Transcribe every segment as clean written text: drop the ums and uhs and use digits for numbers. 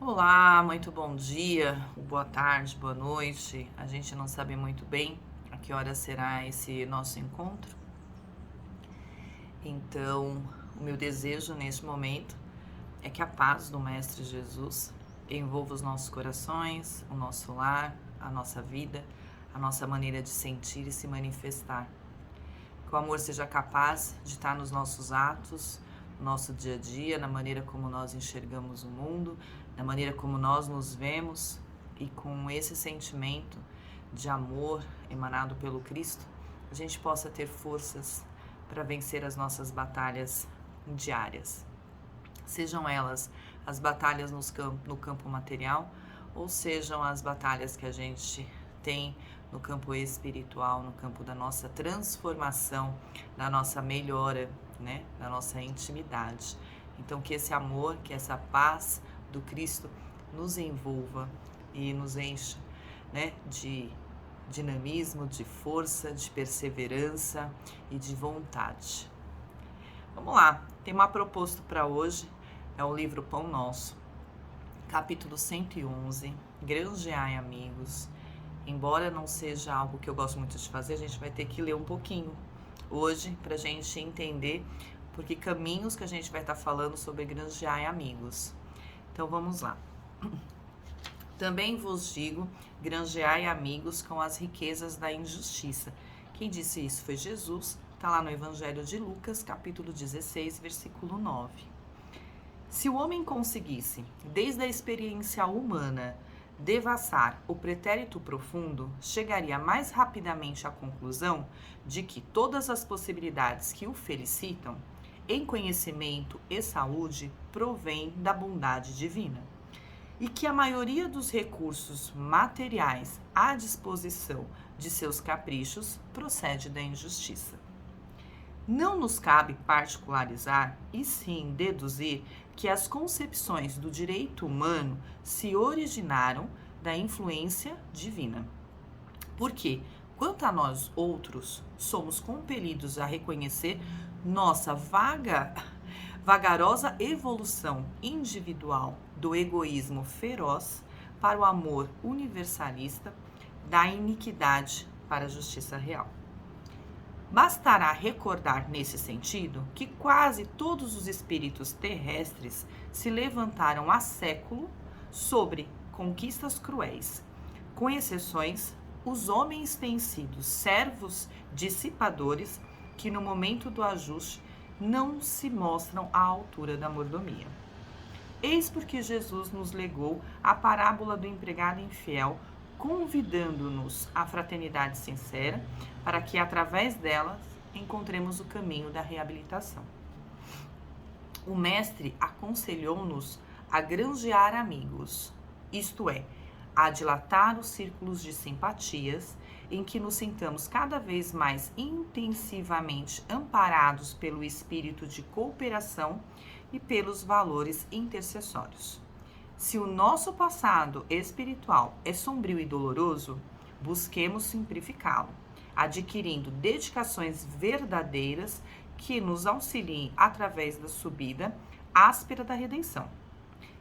Olá, muito bom dia, boa tarde, boa noite. A gente não sabe muito bem a que hora será esse nosso encontro. Então, o meu desejo neste momento é que a paz do Mestre Jesus envolva os nossos corações, o nosso lar, a nossa vida, a nossa maneira de sentir e se manifestar. Que o amor seja capaz de estar nos nossos atos, no nosso dia a dia, na maneira como nós enxergamos o mundo, na maneira como nós nos vemos, e com esse sentimento de amor emanado pelo Cristo, a gente possa ter forças para vencer as nossas batalhas diárias. Sejam elas as batalhas no campo material, ou sejam as batalhas que a gente tem no campo espiritual, no campo da nossa transformação, da nossa melhora, né, da nossa intimidade. Então, que esse amor, que essa paz do Cristo nos envolva e nos encha, né, de dinamismo, de força, de perseverança e de vontade. Vamos lá, tem uma proposta para hoje, é o livro Pão Nosso, capítulo 111, Granjeai Amigos. Embora não seja algo que eu gosto muito de fazer, a gente vai ter que ler um pouquinho hoje para a gente entender por que caminhos que a gente vai estar falando sobre granjear amigos. Então vamos lá. Também vos digo, granjeai amigos com as riquezas da injustiça. Quem disse isso foi Jesus, está lá no Evangelho de Lucas, capítulo 16, versículo 9. Se o homem conseguisse, desde a experiência humana, devassar o pretérito profundo, chegaria mais rapidamente à conclusão de que todas as possibilidades que o felicitam, em conhecimento e saúde, provêm da bondade divina, e que a maioria dos recursos materiais à disposição de seus caprichos procede da injustiça. Não nos cabe particularizar, e sim deduzir, que as concepções do direito humano se originaram da influência divina. Porque, quanto a nós outros, somos compelidos a reconhecer nossa vagarosa evolução individual do egoísmo feroz para o amor universalista, da iniquidade para a justiça real. Bastará recordar nesse sentido que quase todos os espíritos terrestres se levantaram há século sobre conquistas cruéis. Com exceções, os homens têm sido servos dissipadores que no momento do ajuste não se mostram à altura da mordomia. Eis porque Jesus nos legou a parábola do empregado infiel, convidando-nos à fraternidade sincera, para que, através delas, encontremos o caminho da reabilitação. O Mestre aconselhou-nos a granjear amigos, isto é, a dilatar os círculos de simpatias, em que nos sintamos cada vez mais intensivamente amparados pelo espírito de cooperação e pelos valores intercessórios. Se o nosso passado espiritual é sombrio e doloroso, busquemos simplificá-lo, adquirindo dedicações verdadeiras que nos auxiliem através da subida áspera da redenção.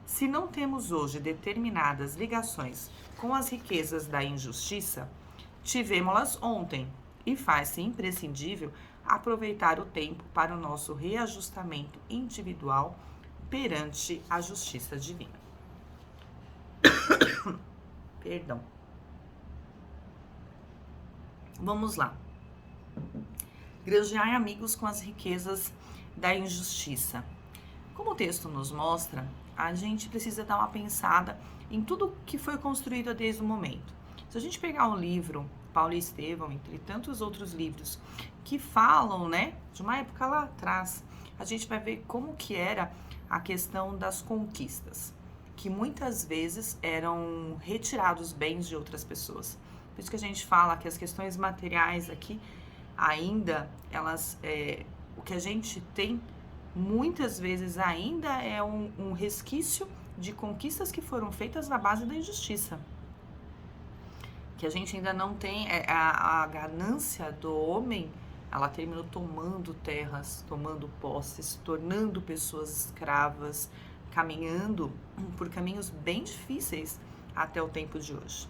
Se não temos hoje determinadas ligações com as riquezas da injustiça, tivemos-las ontem e faz-se imprescindível aproveitar o tempo para o nosso reajustamento individual perante a justiça divina. Perdão. Vamos lá. Granjear amigos com as riquezas da injustiça. Como o texto nos mostra, a gente precisa dar uma pensada em tudo que foi construído desde o momento. Se a gente pegar um livro, Paulo e Estevão, entre tantos outros livros, que falam, né, de uma época lá atrás, a gente vai ver como que era a questão das conquistas, que muitas vezes eram retirados bens de outras pessoas. Por isso que a gente fala que as questões materiais aqui, ainda, o que a gente tem, muitas vezes ainda é um resquício de conquistas que foram feitas na base da injustiça. Que a gente ainda não tem, a ganância do homem, ela terminou tomando terras, tomando posses, tornando pessoas escravas, caminhando por caminhos bem difíceis até o tempo de hoje.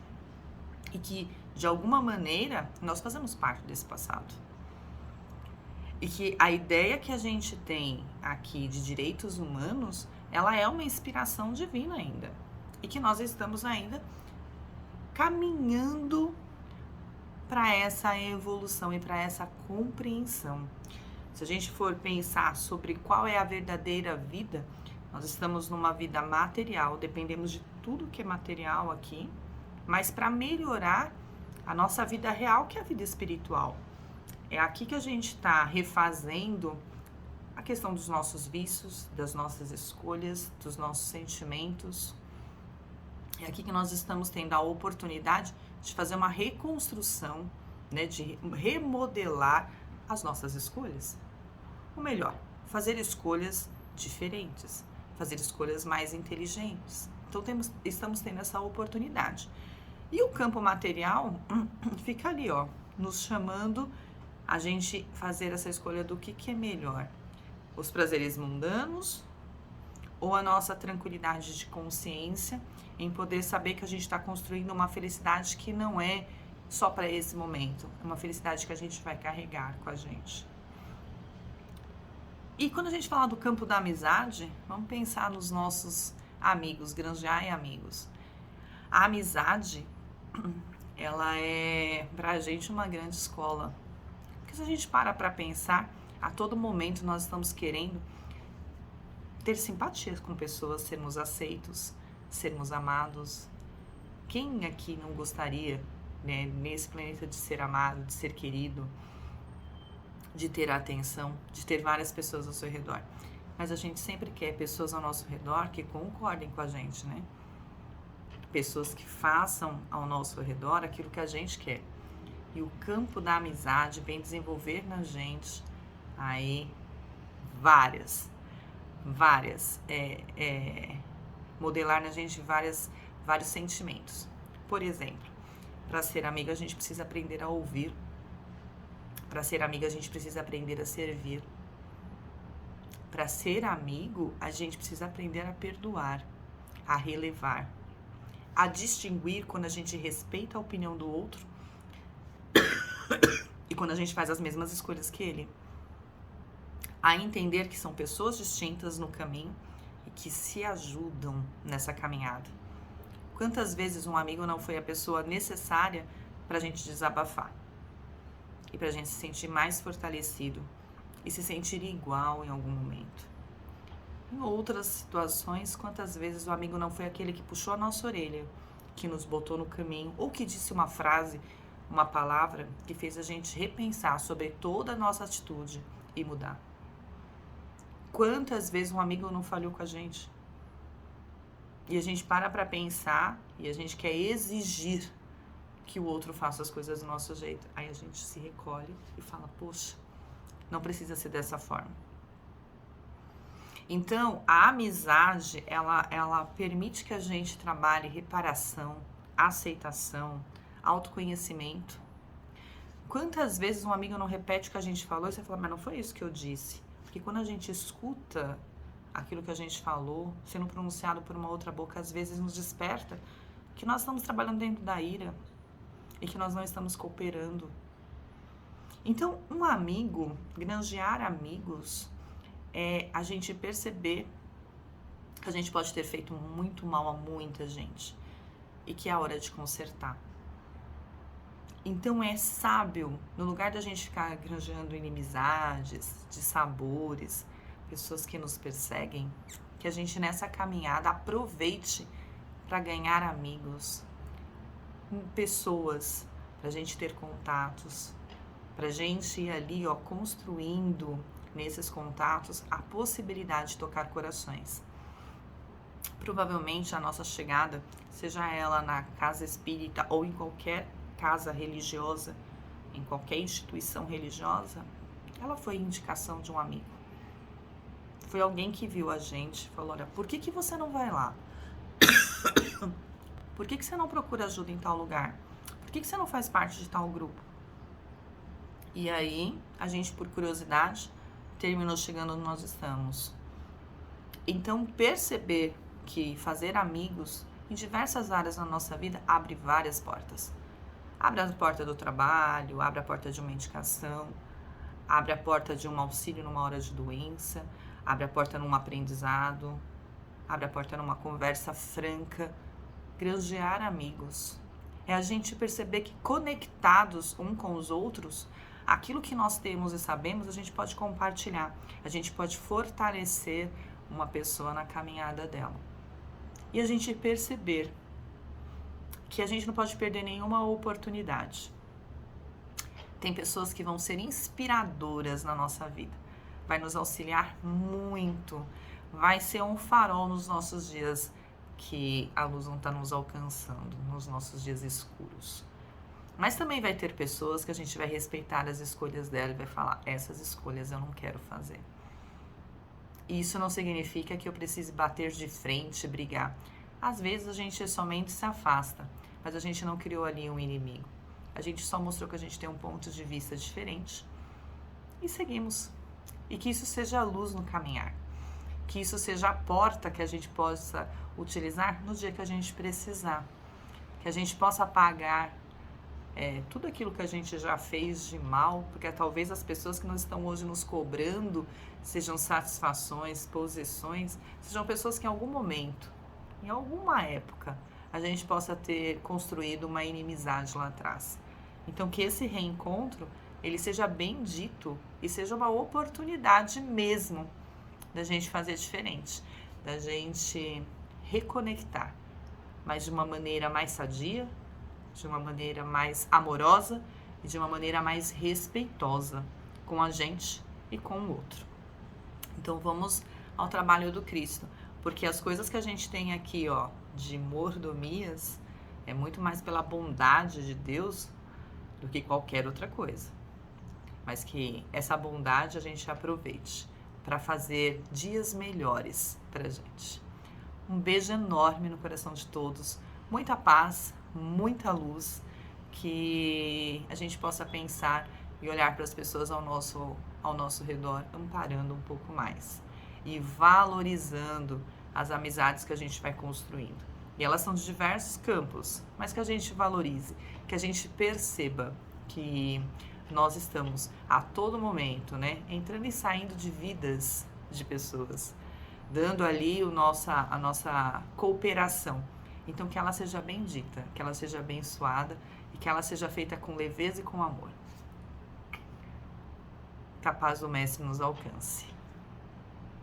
E que, de alguma maneira, nós fazemos parte desse passado. E que a ideia que a gente tem aqui de direitos humanos, ela é uma inspiração divina ainda. E que nós estamos ainda caminhando para essa evolução e para essa compreensão. Se a gente for pensar sobre qual é a verdadeira vida, nós estamos numa vida material, dependemos de tudo que é material aqui, mas para melhorar a nossa vida real, que é a vida espiritual. É aqui que a gente está refazendo a questão dos nossos vícios, das nossas escolhas, dos nossos sentimentos. É aqui que nós estamos tendo a oportunidade de fazer uma reconstrução, né, de remodelar as nossas escolhas. Ou melhor, fazer escolhas diferentes, fazer escolhas mais inteligentes. Então estamos tendo essa oportunidade. E o campo material fica ali, ó, nos chamando a gente fazer essa escolha do que é melhor. Os prazeres mundanos ou a nossa tranquilidade de consciência em poder saber que a gente está construindo uma felicidade que não é só para esse momento, é uma felicidade que a gente vai carregar com a gente. E quando a gente fala do campo da amizade, vamos pensar nos nossos amigos, granjear em amigos. A amizade, ela é pra gente uma grande escola. Porque se a gente para pensar, a todo momento nós estamos querendo ter simpatia com pessoas, sermos aceitos, sermos amados. Quem aqui não gostaria, né, nesse planeta de ser amado, de ser querido, de ter atenção, de ter várias pessoas ao seu redor? Mas a gente sempre quer pessoas ao nosso redor que concordem com a gente, né? Pessoas que façam ao nosso redor aquilo que a gente quer. E o campo da amizade vem desenvolver na gente aí várias, modelar na gente vários sentimentos. Por exemplo, para ser amiga a gente precisa aprender a ouvir. Para ser amiga a gente precisa aprender a servir. Para ser amigo a gente precisa aprender a perdoar, a relevar, a distinguir quando a gente respeita a opinião do outro e quando a gente faz as mesmas escolhas que ele. A entender que são pessoas distintas no caminho e que se ajudam nessa caminhada. Quantas vezes um amigo não foi a pessoa necessária para a gente desabafar e para a gente se sentir mais fortalecido e se sentir igual em algum momento? Em outras situações, quantas vezes o amigo não foi aquele que puxou a nossa orelha, que nos botou no caminho, ou que disse uma frase, uma palavra que fez a gente repensar sobre toda a nossa atitude e mudar? Quantas vezes um amigo não falhou com a gente? E a gente para pensar e a gente quer exigir que o outro faça as coisas do nosso jeito. Aí a gente se recolhe e fala, poxa, não precisa ser dessa forma. Então, a amizade, ela permite que a gente trabalhe reparação, aceitação, autoconhecimento. Quantas vezes um amigo não repete o que a gente falou e você fala, mas não foi isso que eu disse? Porque quando a gente escuta aquilo que a gente falou, sendo pronunciado por uma outra boca, às vezes nos desperta que nós estamos trabalhando dentro da ira e que nós não estamos cooperando. Então, um amigo, granjear amigos, é a gente perceber que a gente pode ter feito muito mal a muita gente e que é a hora de consertar. Então é sábio, no lugar da gente ficar granjeando inimizades, dissabores, pessoas que nos perseguem, que a gente nessa caminhada aproveite para ganhar amigos, pessoas, para a gente ter contatos, para a gente ir ali, ó, construindo nesses contatos a possibilidade de tocar corações. Provavelmente a nossa chegada, seja ela na casa espírita ou em qualquer casa religiosa, em qualquer instituição religiosa, ela foi indicação de um amigo. Foi alguém que viu a gente, falou, olha, por que você não vai lá? Por que você não procura ajuda em tal lugar? Por que você não faz parte de tal grupo? E aí, a gente, por curiosidade, terminou chegando onde nós estamos. Então, perceber que fazer amigos em diversas áreas na nossa vida abre várias portas. Abre a porta do trabalho, abre a porta de uma indicação, abre a porta de um auxílio numa hora de doença, abre a porta num aprendizado, abre a porta numa conversa franca. Granjear amigos é a gente perceber que conectados um com os outros, aquilo que nós temos e sabemos, a gente pode compartilhar, a gente pode fortalecer uma pessoa na caminhada dela. E a gente perceber que a gente não pode perder nenhuma oportunidade. Tem pessoas que vão ser inspiradoras na nossa vida, vai nos auxiliar muito, vai ser um farol nos nossos dias que a luz não está nos alcançando, nos nossos dias escuros. Mas também vai ter pessoas que a gente vai respeitar as escolhas dela e vai falar, essas escolhas eu não quero fazer. Isso não significa que eu precise bater de frente, brigar. Às vezes a gente somente se afasta, mas a gente não criou ali um inimigo. A gente só mostrou que a gente tem um ponto de vista diferente e seguimos. E que isso seja a luz no caminhar. Que isso seja a porta que a gente possa utilizar no dia que a gente precisar. Que a gente possa apagar tudo aquilo que a gente já fez de mal, porque talvez as pessoas que nos estão hoje nos cobrando sejam satisfações, posições, sejam pessoas que em algum momento, em alguma época, a gente possa ter construído uma inimizade lá atrás. Então que esse reencontro, ele seja bendito e seja uma oportunidade mesmo da gente fazer diferente, da gente reconectar, mas de uma maneira mais sadia, de uma maneira mais amorosa e de uma maneira mais respeitosa com a gente e com o outro. Então vamos ao trabalho do Cristo, porque as coisas que a gente tem aqui, de mordomias, é muito mais pela bondade de Deus do que qualquer outra coisa. Mas que essa bondade a gente aproveite para fazer dias melhores pra gente. Um beijo enorme no coração de todos, muita paz, muita luz, que a gente possa pensar e olhar para as pessoas ao nosso redor, amparando um pouco mais e valorizando as amizades que a gente vai construindo. E elas são de diversos campos, mas que a gente valorize, que a gente perceba que nós estamos a todo momento, entrando e saindo de vidas de pessoas, dando ali a nossa cooperação. Então que ela seja bendita, que ela seja abençoada e que ela seja feita com leveza e com amor. Que a paz do Mestre nos alcance.